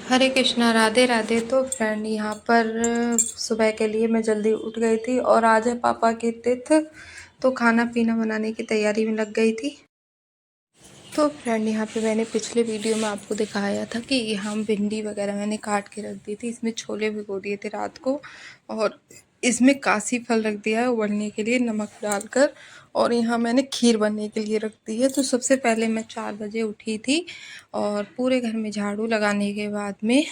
हरे कृष्णा, राधे राधे। तो फ्रेंड यहाँ पर सुबह के लिए मैं जल्दी उठ गई थी और आज है पापा की तिथि, तो खाना पीना बनाने की तैयारी में लग गई थी। तो फ्रेंड यहाँ पे मैंने पिछले वीडियो में आपको दिखाया था कि यहाँ भिंडी वगैरह मैंने काट के रख दी थी। इसमें छोले भिगो दिए थे रात को और इसमें कासी फल रख दिया है उबलने के लिए नमक डालकर, और यहाँ मैंने खीर बनने के लिए रख दी है। तो सबसे पहले मैं 4 बजे उठी थी और पूरे घर में झाड़ू लगाने के बाद में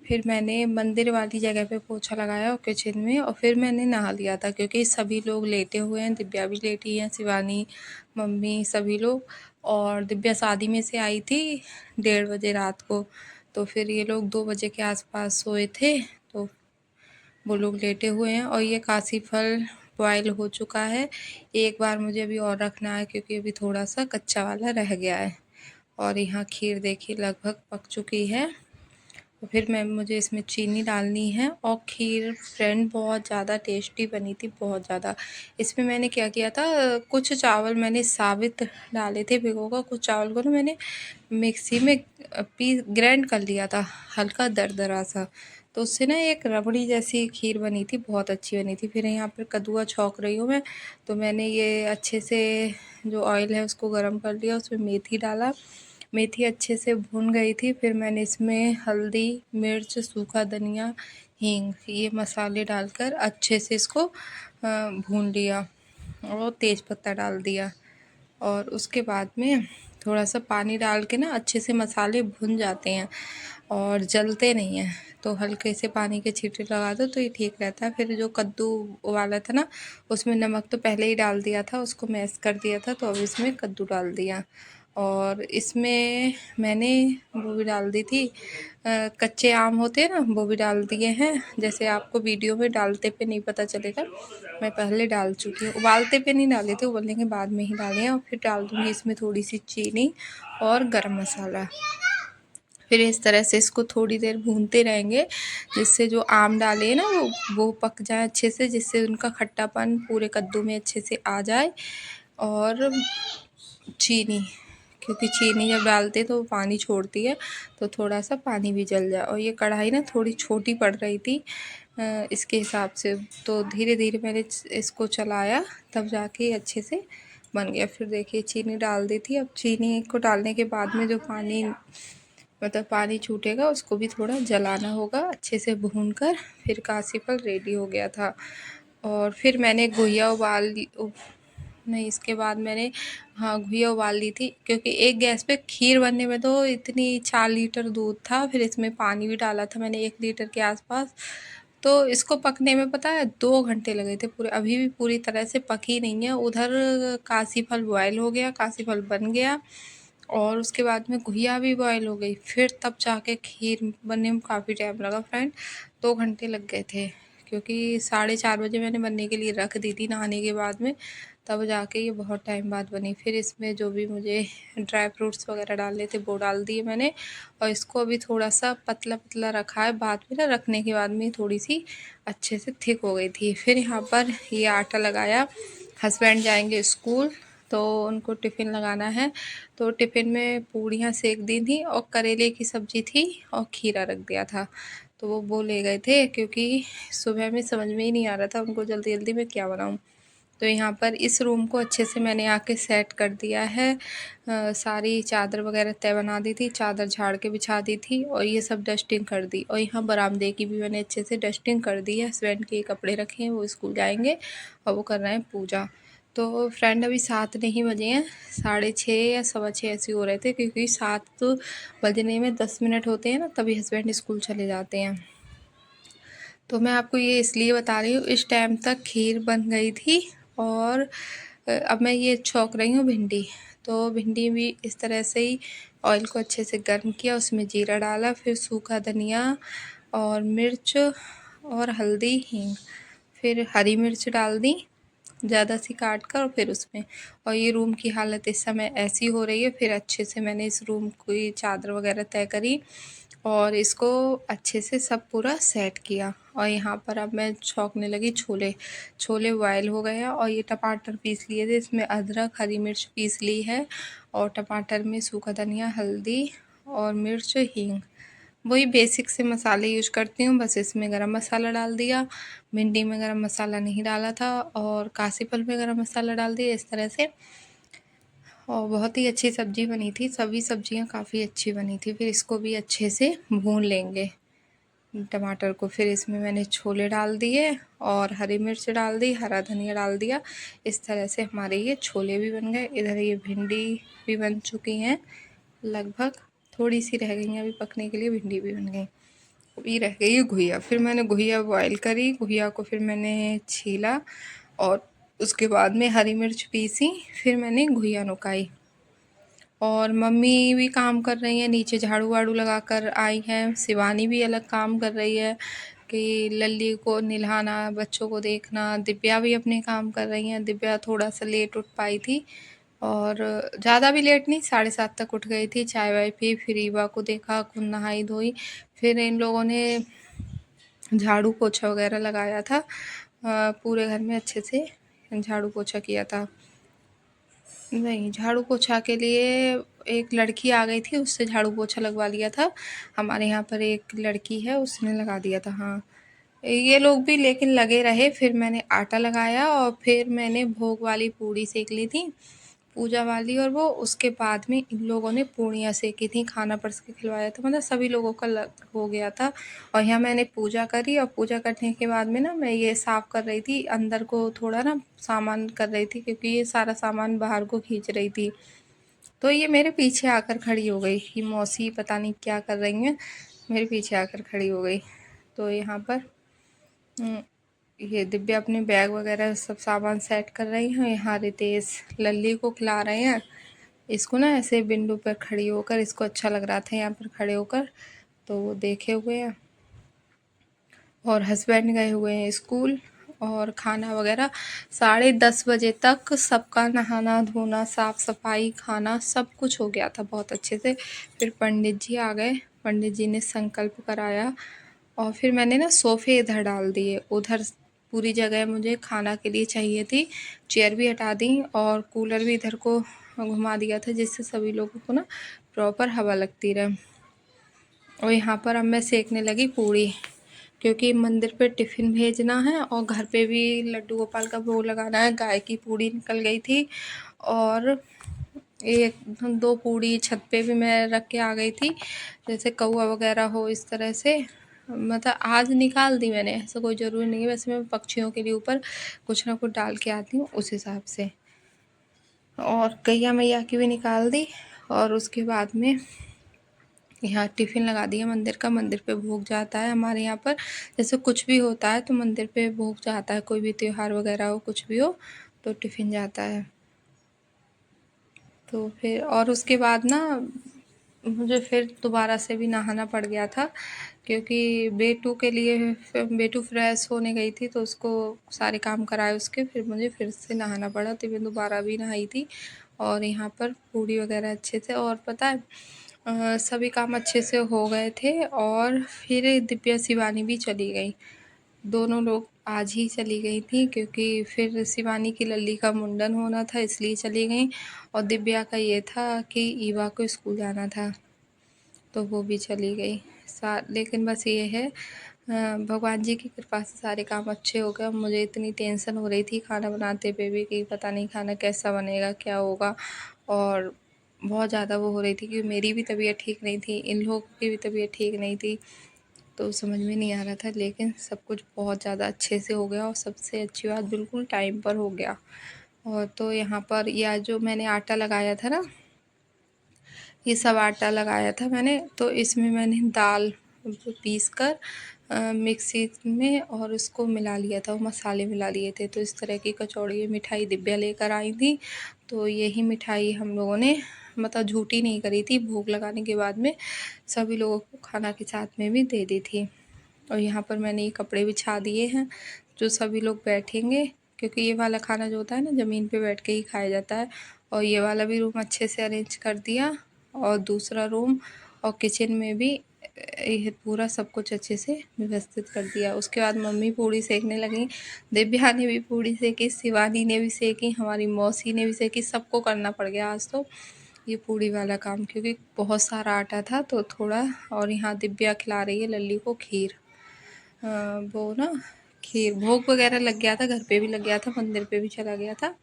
फिर मैंने मंदिर वाली जगह पे पोछा लगाया और किचन में, और फिर मैंने नहा लिया था क्योंकि सभी लोग लेटे हुए हैं। दिव्या भी लेटी है, शिवानी, मम्मी, सभी लोग। और दिव्या शादी में से आई थी 1:30 बजे रात को, तो फिर ये लोग 2 बजे के आसपास सोए थे, तो वो लोग लेटे हुए हैं। और ये कासी फल बॉयल हो चुका है। एक बार मुझे अभी और रखना है क्योंकि अभी थोड़ा सा कच्चा वाला रह गया है। और यहाँ खीर देखिए लगभग पक चुकी है। तो फिर मुझे इसमें चीनी डालनी है। और खीर फ्रेंड बहुत ज़्यादा टेस्टी बनी थी, बहुत ज़्यादा। इसमें मैंने क्या किया था, कुछ चावल मैंने साबित डाले थे भिगो कर, कुछ चावल को ना मैंने मिक्सी में ग्राइंड कर लिया था, हल्का दरदरा सा। तो उससे ना एक रबड़ी जैसी खीर बनी थी, बहुत अच्छी बनी थी। फिर यहाँ पर कद्दूआ छौंक रही हूँ मैं, तो मैंने ये अच्छे से जो ऑयल है उसको गर्म कर लिया, उसमें मेथी डाला। मेथी अच्छे से भून गई थी। फिर मैंने इसमें हल्दी, मिर्च, सूखा धनिया, हींग, ये मसाले डालकर अच्छे से इसको भून लिया और तेज़पत्ता डाल दिया। और उसके बाद में थोड़ा सा पानी डाल के ना अच्छे से मसाले भुन जाते हैं और जलते नहीं हैं, तो हल्के से पानी के छींटे लगा दो तो ये ठीक रहता है। फिर जो कद्दू उबाला था ना, उसमें नमक तो पहले ही डाल दिया था, उसको मैश कर दिया था, तो अब इसमें कद्दू डाल दिया। और इसमें मैंने वो भी डाल दी थी, कच्चे आम होते हैं ना, वो भी डाल दिए हैं। जैसे आपको वीडियो में डालते पे नहीं पता चलेगा, मैं पहले डाल चुकी हूँ। उबालते पे नहीं डाले थे, उबलने के बाद में ही डाले हैं। और फिर डाल दूँगी इसमें थोड़ी सी चीनी और गरम मसाला। फिर इस तरह से इसको थोड़ी देर भूनते रहेंगे, जिससे जो आम डाले हैं ना वो पक जाए अच्छे से, जिससे उनका खट्टापन पूरे कद्दू में अच्छे से आ जाए। और चीनी, क्योंकि चीनी जब डालते हैं तो वो पानी छोड़ती है, तो थोड़ा सा पानी भी जल जाए। और ये कढ़ाई ना थोड़ी छोटी पड़ रही थी इसके हिसाब से, तो धीरे धीरे मैंने इसको चलाया, तब जाके अच्छे से बन गया। फिर देखिए चीनी डाल दी थी। अब चीनी को डालने के बाद में जो पानी, मतलब पानी छूटेगा, उसको भी थोड़ा जलाना होगा अच्छे से भून कर। फिर कासी फल रेडी हो गया था। और फिर मैंने घुइया नहीं, इसके बाद मैंने, हाँ, घुइया उबाल ली थी, क्योंकि एक गैस पे खीर बनने में तो इतनी 4 लीटर दूध था, फिर इसमें पानी भी डाला था मैंने 1 लीटर के आसपास। तो इसको पकने में पता है 2 घंटे लगे थे पूरे, अभी भी पूरी तरह से पकी नहीं है। उधर कासी फल बॉयल हो गया, कासी फल बन गया, और उसके बाद में घुइया भी बॉयल हो गई, फिर तब जाके खीर बनने में काफ़ी टाइम लगा फ्रेंड, 2 घंटे लग गए थे। क्योंकि 4:30 बजे मैंने बनने के लिए रख दी थी नहाने के बाद में, तब जाके ये बहुत टाइम बाद बनी। फिर इसमें जो भी मुझे ड्राई फ्रूट्स वगैरह डालने थे वो डाल दिए मैंने, और इसको अभी थोड़ा सा पतला पतला रखा है। बाद में ना रखने के बाद में थोड़ी सी अच्छे से थिक हो गई थी। फिर यहाँ पर ये आटा लगाया, हस्बैंड जाएंगे स्कूल तो उनको टिफ़िन लगाना है, तो टिफ़िन में पूड़ियाँ सेक दी थी और करेले की सब्ज़ी थी और खीरा रख दिया था, तो वो ले गए थे, क्योंकि सुबह में समझ में ही नहीं आ रहा था उनको जल्दी जल्दी में क्या बनाऊँ। तो यहाँ पर इस रूम को अच्छे से मैंने आके सेट कर दिया है। सारी चादर वगैरह तय बना दी थी, चादर झाड़ के बिछा दी थी, और ये सब डस्टिंग कर दी। और यहाँ बरामदे की भी मैंने अच्छे से डस्टिंग कर दी है। हस्बैंड के कपड़े रखे हैं, वो स्कूल जाएंगे और वो कर रहे हैं पूजा। तो फ्रेंड अभी 7 नहीं बजे हैं, 6:30 या 6:15 ऐसे हो रहे थे, क्योंकि 7 बजने में 10 मिनट होते हैं ना, तभी हस्बैंड स्कूल चले जाते हैं। तो मैं आपको ये इसलिए बता रही हूँ, इस टाइम तक खीर बन गई थी। और अब मैं ये छौंक रही हूँ भिंडी। तो भिंडी भी इस तरह से ही ऑयल को अच्छे से गर्म किया, उसमें जीरा डाला, फिर सूखा धनिया और मिर्च और हल्दी, हींग, फिर हरी मिर्च डाल दी ज़्यादा सी काट कर, और फिर उसमें, और ये रूम की हालत इस समय ऐसी हो रही है। फिर अच्छे से मैंने इस रूम की चादर वगैरह तय करी और इसको अच्छे से सब पूरा सेट किया। और यहाँ पर अब मैं छौंकने लगी छोले। छोले बॉयल हो गए हैं, और ये टमाटर पीस लिए थे, इसमें अदरक, हरी मिर्च पीस ली है, और टमाटर में सूखा धनिया, हल्दी और मिर्च, हींग, वही बेसिक से मसाले यूज करती हूँ, बस इसमें गरम मसाला डाल दिया, भिंडी में गरम मसाला नहीं डाला था और काशी फल में गरम मसाला डाल दिया इस तरह से। और बहुत ही अच्छी सब्ज़ी बनी थी, सभी सब्जियां काफ़ी अच्छी बनी थी। फिर इसको भी अच्छे से भून लेंगे टमाटर को। फिर इसमें मैंने छोले डाल दिए और हरी मिर्च डाल दी, हरा धनिया डाल दिया। इस तरह से हमारे ये छोले भी बन गए। इधर ये भिंडी भी बन चुकी हैं, लगभग थोड़ी सी रह गई हैं अभी पकने के लिए। भिंडी भी बन गई, अभी रह गई है घुइया। फिर मैंने घुइया बॉयल करी, घुइया को फिर मैंने छीला और उसके बाद में हरी मिर्च पीसी, फिर मैंने घुइया नुकाई। और मम्मी भी काम कर रही हैं नीचे, झाड़ू वाड़ू लगा कर आई हैं। शिवानी भी अलग काम कर रही है कि लल्ली को नहलाना, बच्चों को देखना। दिव्या भी अपने काम कर रही हैं। दिव्या थोड़ा सा लेट उठ पाई थी और ज़्यादा भी लेट नहीं, 7:30 तक उठ गई थी। चाय वाय पी, फिर ईवा को देखा, खुद नहाई धोई। फिर इन लोगों ने झाड़ू पोछा वगैरह लगाया था, पूरे घर में अच्छे से झाड़ू पोछा किया था। नहीं, झाड़ू पोछा के लिए एक लड़की आ गई थी, उससे झाड़ू पोछा लगवा लिया था। हमारे यहाँ पर एक लड़की है, उसने लगा दिया था। हाँ, ये लोग भी लेकिन लगे रहे। फिर मैंने आटा लगाया और फिर मैंने भोग वाली पूड़ी सेक ली थी, पूजा वाली। और वो उसके बाद में इन लोगों ने पूड़ियाँ सेकी थी, खाना परस के खिलवाया था, मतलब सभी लोगों का हो गया था। और यहाँ मैंने पूजा करी और पूजा करने के बाद में ना मैं ये साफ़ कर रही थी, अंदर को थोड़ा ना सामान कर रही थी, क्योंकि ये सारा सामान बाहर को खींच रही थी। तो ये मेरे पीछे आकर खड़ी हो गई कि मौसी पता नहीं क्या कर रही हैं, मेरे पीछे आकर खड़ी हो गई। तो यहाँ पर ये दिव्या अपने बैग वगैरह सब सामान सेट कर रही हैं। यहाँ रितेश लल्ली को खिला रहे हैं। इसको ना ऐसे विंडो पर खड़ी होकर, इसको अच्छा लग रहा था यहाँ पर खड़े होकर, तो वो देखे हुए हैं। और हस्बैंड गए हुए हैं स्कूल। और खाना वगैरह 10:30 बजे तक सबका नहाना धोना, साफ़ सफाई, खाना सब कुछ हो गया था बहुत अच्छे से। फिर पंडित जी आ गए, पंडित जी ने संकल्प कराया और फिर मैंने ना सोफ़े इधर डाल दिए। उधर पूरी जगह मुझे खाना के लिए चाहिए थी, चेयर भी हटा दी और कूलर भी इधर को घुमा दिया था, जिससे सभी लोगों को ना प्रॉपर हवा लगती रहे। और यहाँ पर अब मैं सेकने लगी पूड़ी, क्योंकि मंदिर पे टिफ़िन भेजना है और घर पे भी लड्डू गोपाल का भोग लगाना है। गाय की पूड़ी निकल गई थी और एक दो पूड़ी छत पे भी मैं रख के आ गई थी, जैसे कौआ वगैरह हो इस तरह से। मतलब आज निकाल दी मैंने, ऐसा कोई ज़रूरी नहीं है। वैसे मैं पक्षियों के लिए ऊपर कुछ ना कुछ डाल के आती हूँ उस हिसाब से। और गैया मैया की भी निकाल दी और उसके बाद में यहाँ टिफ़िन लगा दिया मंदिर का। मंदिर पे भोग जाता है हमारे यहाँ पर, जैसे कुछ भी होता है तो मंदिर पे भोग जाता है, कोई भी त्योहार वगैरह हो, कुछ भी हो तो टिफ़िन जाता है। तो फिर और उसके बाद ना मुझे फिर दोबारा से भी नहाना पड़ गया था, क्योंकि बेटू के लिए बेटू फ्रेश होने गई थी तो उसको सारे काम कराए उसके, फिर मुझे फिर से नहाना पड़ा, तो मैं दोबारा भी नहाई थी। और यहाँ पर पूड़ी वगैरह अच्छे से, और पता है सभी काम अच्छे से हो गए थे। और फिर दिव्या शिवानी भी चली गई, दोनों लोग आज ही चली गई थी, क्योंकि फिर शिवानी की लल्ली का मुंडन होना था इसलिए चली गई। और दिव्या का ये था कि ईवा को स्कूल जाना था तो वो भी चली गई। लेकिन बस ये है भगवान जी की कृपा से सारे काम अच्छे हो गए। मुझे इतनी टेंशन हो रही थी खाना बनाते हुए भी कि पता नहीं खाना कैसा बनेगा, क्या होगा। और बहुत ज़्यादा वो हो रही थी कि मेरी भी तबीयत ठीक नहीं थी, इन लोगों की भी तबीयत ठीक नहीं थी, तो समझ में नहीं आ रहा था। लेकिन सब कुछ बहुत ज़्यादा अच्छे से हो गया और सबसे अच्छी बात बिल्कुल टाइम पर हो गया। और तो यहाँ पर यह जो मैंने आटा लगाया था ना, ये सब आटा लगाया था मैंने, तो इसमें मैंने दाल पीस कर मिक्सी में और उसको मिला लिया था, वो मसाले मिला लिए थे। तो इस तरह की कचौड़ी मिठाई दिव्या लेकर आई थी, तो यही मिठाई हम लोगों ने मतलब झूठी नहीं करी थी, भोग लगाने के बाद में सभी लोगों को खाना के साथ में भी दे दी थी। और यहाँ पर मैंने ये कपड़े बिछा दिए हैं जो सभी लोग बैठेंगे, क्योंकि ये वाला खाना जो होता है ना ज़मीन पे बैठ के ही खाया जाता है। और ये वाला भी रूम अच्छे से अरेंज कर दिया और दूसरा रूम और किचन में भी ये पूरा सब कुछ अच्छे से व्यवस्थित कर दिया। उसके बाद मम्मी पूड़ी सेकने लगी, दिव्या ने भी पूड़ी सेकी, शिवानी ने भी सेकी, हमारी मौसी ने भी सेकी, सबको करना पड़ गया आज तो। ये पूड़ी वाला काम, क्योंकि बहुत सारा आटा था तो थोड़ा। और यहाँ दिव्या खिला रही है लल्ली को खीर। वो ना खीर भोग वगैरह लग गया था, घर पे भी लग गया था, मंदिर पे भी चला गया था।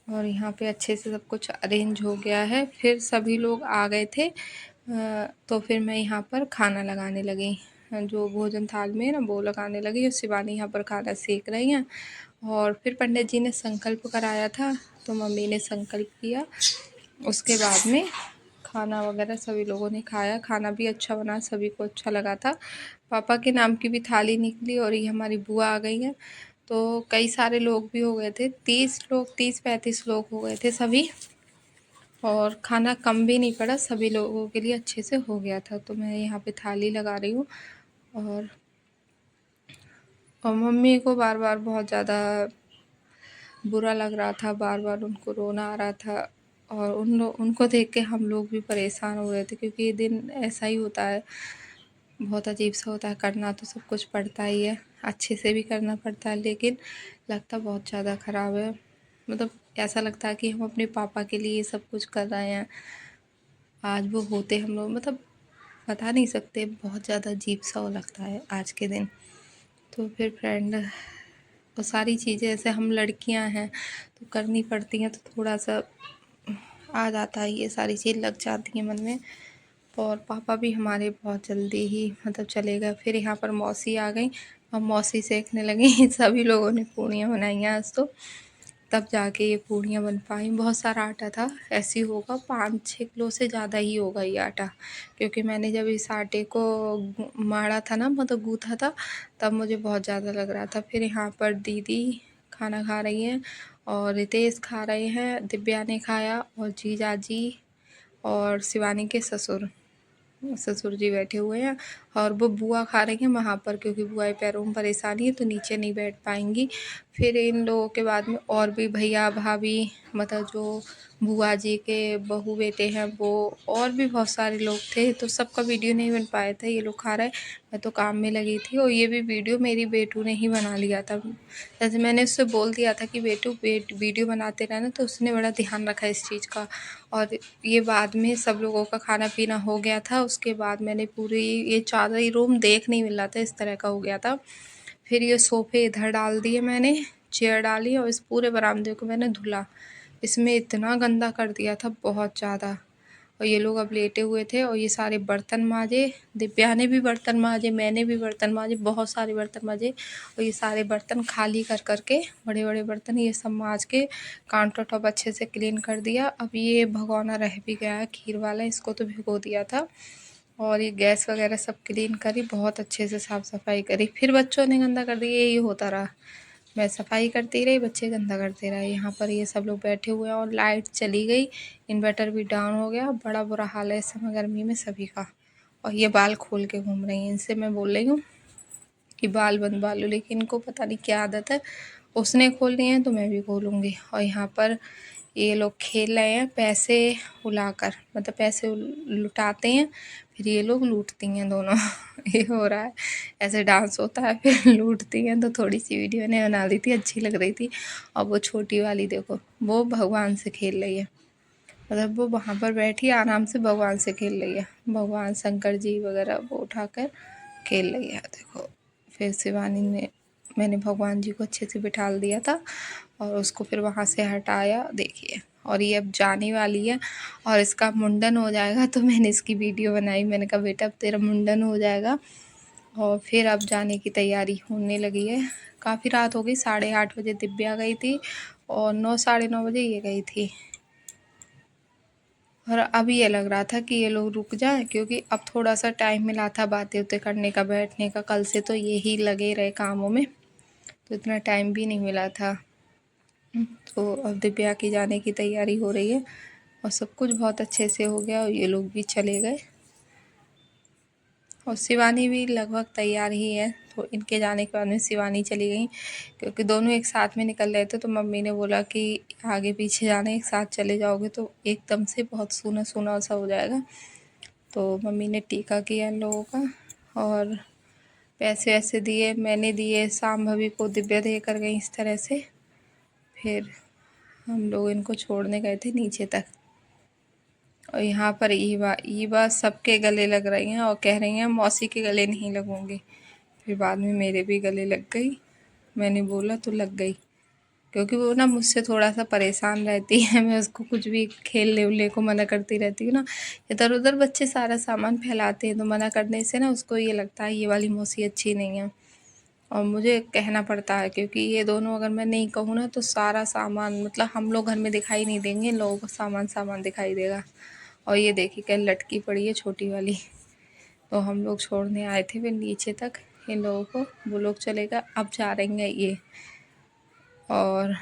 और यहाँ पे अच्छे से सब कुछ अरेंज हो गया है। फिर सभी लोग आ गए थे, तो फिर मैं यहाँ पर खाना लगाने लगी, जो भोजन थाल में है ना वो लगाने लगी। और शिवानी यहाँ पर खाना सेक रही हैं। और फिर पंडित जी ने संकल्प कराया था, तो मम्मी ने संकल्प किया। उसके बाद में खाना वगैरह सभी लोगों ने खाया। खाना भी अच्छा बना, सभी को अच्छा लगा था। पापा के नाम की भी थाली निकली। और ये हमारी बुआ आ गई हैं, तो कई सारे लोग भी हो गए थे, 30-35 लोग हो गए थे सभी। और खाना कम भी नहीं पड़ा, सभी लोगों के लिए अच्छे से हो गया था। तो मैं यहाँ पे थाली लगा रही हूँ। और मम्मी को बार बार बहुत ज़्यादा बुरा लग रहा था, बार बार उनको रोना आ रहा था। और उनको देख के हम लोग भी परेशान हो रहे थे, क्योंकि ये दिन ऐसा ही होता है, बहुत अजीब सा होता है। करना तो सब कुछ पड़ता ही है, अच्छे से भी करना पड़ता है, लेकिन लगता बहुत ज़्यादा ख़राब है। मतलब ऐसा लगता है कि हम अपने पापा के लिए ये सब कुछ कर रहे हैं। आज वो होते हम लोग, मतलब बता नहीं सकते, बहुत ज़्यादा अजीब सा वो लगता है आज के दिन। तो फिर फ्रेंड, तो सारी चीज़ें ऐसे हम लड़कियां हैं तो करनी पड़ती हैं, तो थोड़ा सा आ जाता है, ये सारी चीज़ लग जाती है मन में। और पापा भी हमारे बहुत जल्दी ही मतलब चले गए। फिर यहाँ पर मौसी आ गई और मौसी सेकने लगी। सभी लोगों ने पूड़ियाँ बनाई हैं आज, तो तब जाके ये पूड़ियाँ बन पाई। बहुत सारा आटा था, ऐसे ही होगा 5-6 किलो से ज़्यादा ही होगा ये आटा, क्योंकि मैंने जब इस आटे को माड़ा था ना, मतलब गूँथा था, तब मुझे बहुत ज़्यादा लग रहा था। फिर यहाँ पर दीदी खाना खा रही हैं, और रितेश खा रहे हैं, दिव्या ने खाया, और जीजा जी और शिवानी के ससुर जी बैठे हुए हैं। और वो बुआ खा रही हैं वहाँ पर, क्योंकि बुआ के पैरों में परेशानी है तो नीचे नहीं बैठ पाएंगी। फिर इन लोगों के बाद में और भी भैया भाभी, मतलब जो बुआ जी के बहू बेटे हैं वो, और भी बहुत सारे लोग थे, तो सबका वीडियो नहीं बन पाया था। ये लोग खा रहे, मैं तो काम में लगी थी। और ये भी वीडियो मेरी बेटू ने ही बना लिया था। जैसे मैंने उससे बोल दिया था कि बेटू वीडियो बनाते रहना, तो उसने बड़ा ध्यान रखा इस चीज़ का। और ये बाद में सब लोगों का खाना पीना हो गया था, उसके बाद मैंने पूरी ये चादर, ही रूम देख नहीं मिल रहा था, इस तरह का हो गया था। फिर ये सोफ़े इधर डाल दिए मैंने, चेयर डाली, और इस पूरे बरामदे को मैंने धुला। इसमें इतना गंदा कर दिया था, बहुत ज़्यादा। और ये लोग अब लेटे हुए थे, और ये सारे बर्तन मांजे, दिव्या ने भी बर्तन मांजे, मैंने भी बर्तन मांजे, बहुत सारे बर्तन मांजे। और ये सारे बर्तन खाली कर करके, बड़े बड़े बर्तन ये सब मांज के काउंटर टॉप अच्छे से क्लीन कर दिया। अब ये भगोना रह भी गया है खीर वाला, इसको तो भिगो दिया था। और ये गैस वगैरह सब क्लीन करी, बहुत अच्छे से साफ़ सफाई करी। फिर बच्चों ने गंदा कर दिया, यही होता रहा। मैं सफाई करती रही, बच्चे गंदा करते रहे। यहाँ पर ये सब लोग बैठे हुए हैं, और लाइट चली गई, इन्वर्टर भी डाउन हो गया। बड़ा बुरा हाल है इस समय गर्मी में सभी का। और ये बाल खोल के घूम रही हैं, इनसे मैं बोल रही हूँ कि बाल बनवा लो, लेकिन इनको पता नहीं क्या आदत है, उसने खोल लिए हैं तो मैं भी खोलूँगी। और यहाँ पर ये लोग खेल रहे हैं पैसे उलाकर, मतलब पैसे लुटाते हैं, फिर ये लोग लूटती हैं दोनों। ये हो रहा है, ऐसे डांस होता है फिर लूटती हैं। तो थोड़ी सी वीडियो ने बना ली थी, अच्छी लग रही थी। और वो छोटी वाली देखो, वो भगवान से खेल रही है, मतलब वो वहाँ पर बैठी आराम से भगवान से खेल रही है। भगवान शंकर जी वगैरह वो उठाकर खेल रही है, देखो। फिर शिवानी ने, मैंने भगवान जी को अच्छे से बिठा दिया था, और उसको फिर वहाँ से हटाया, देखिए। और ये अब जाने वाली है, और इसका मुंडन हो जाएगा, तो मैंने इसकी वीडियो बनाई। मैंने कहा बेटा अब तेरा मुंडन हो जाएगा, और फिर अब जाने की तैयारी होने लगी है। काफ़ी रात हो गई, 8:30 बजे दिव्या गई थी, और 9-9:30 बजे ये गई थी। और अब ये लग रहा था कि ये लोग रुक जाएं, क्योंकि अब थोड़ा सा टाइम मिला था बातें उतें करने का, बैठने का। कल से तो यही लगे रहे कामों में, तो इतना टाइम भी नहीं मिला था। तो अब दिव्या की जाने की तैयारी हो रही है, और सब कुछ बहुत अच्छे से हो गया, और ये लोग भी चले गए। और शिवानी भी लगभग तैयार ही है, तो इनके जाने के बाद में शिवानी चली गई, क्योंकि दोनों एक साथ में निकल रहे थे। तो मम्मी ने बोला कि आगे पीछे जाने, एक साथ चले जाओगे तो एकदम से बहुत सूना सूना सा हो जाएगा। तो मम्मी ने टीका किया इन लोगों का, और पैसे वैसे दिए, मैंने दिए, शाम भाभी को दिव्या दे कर गई इस तरह से। फिर हम लोग इनको छोड़ने गए थे नीचे तक। और यहाँ पर ईवा ईवा सबके गले लग रही हैं और कह रही हैं मौसी के गले नहीं लगूंगी। फिर बाद में मेरे भी गले लग गई, मैंने बोला तो लग गई, क्योंकि वो ना मुझसे थोड़ा सा परेशान रहती है। मैं उसको कुछ भी खेलने उलने को मना करती रहती हूँ ना, इधर उधर बच्चे सारा सामान फैलाते हैं, तो मना करने से ना उसको ये लगता है ये वाली मौसी अच्छी नहीं है, और मुझे कहना पड़ता है, क्योंकि ये दोनों अगर मैं नहीं कहूँ ना तो सारा सामान मतलब हम लोग घर में दिखाई नहीं देंगे, इन लोगों को सामान सामान दिखाई देगा। और ये देखिए क्या लटकी पड़ी है छोटी वाली। तो हम लोग छोड़ने आए थे फिर नीचे तक इन लोगों को, वो लोग चलेगा, अब जा रही हैं ये। और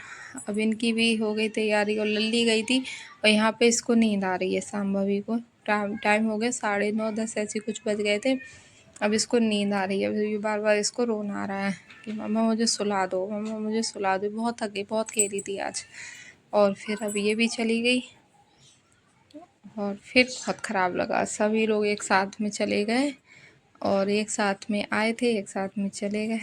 अब इनकी भी हो गई तैयारी और लल्ली गई थी, और यहाँ पे इसको नींद आ रही है शाम्भवी को। टाइम हो गया 9:30 10 ऐसे कुछ बज गए थे। अब इसको नींद आ रही है, ये बार बार इसको रोना आ रहा है कि मम्मा मुझे सुला दो, मम्मा मुझे सुला दो, बहुत थकी, बहुत खेली थी आज। और फिर अब ये भी चली गई, और फिर बहुत ख़राब लगा, सभी लोग एक साथ में चले गए, और एक साथ में आए थे, एक साथ में चले गए।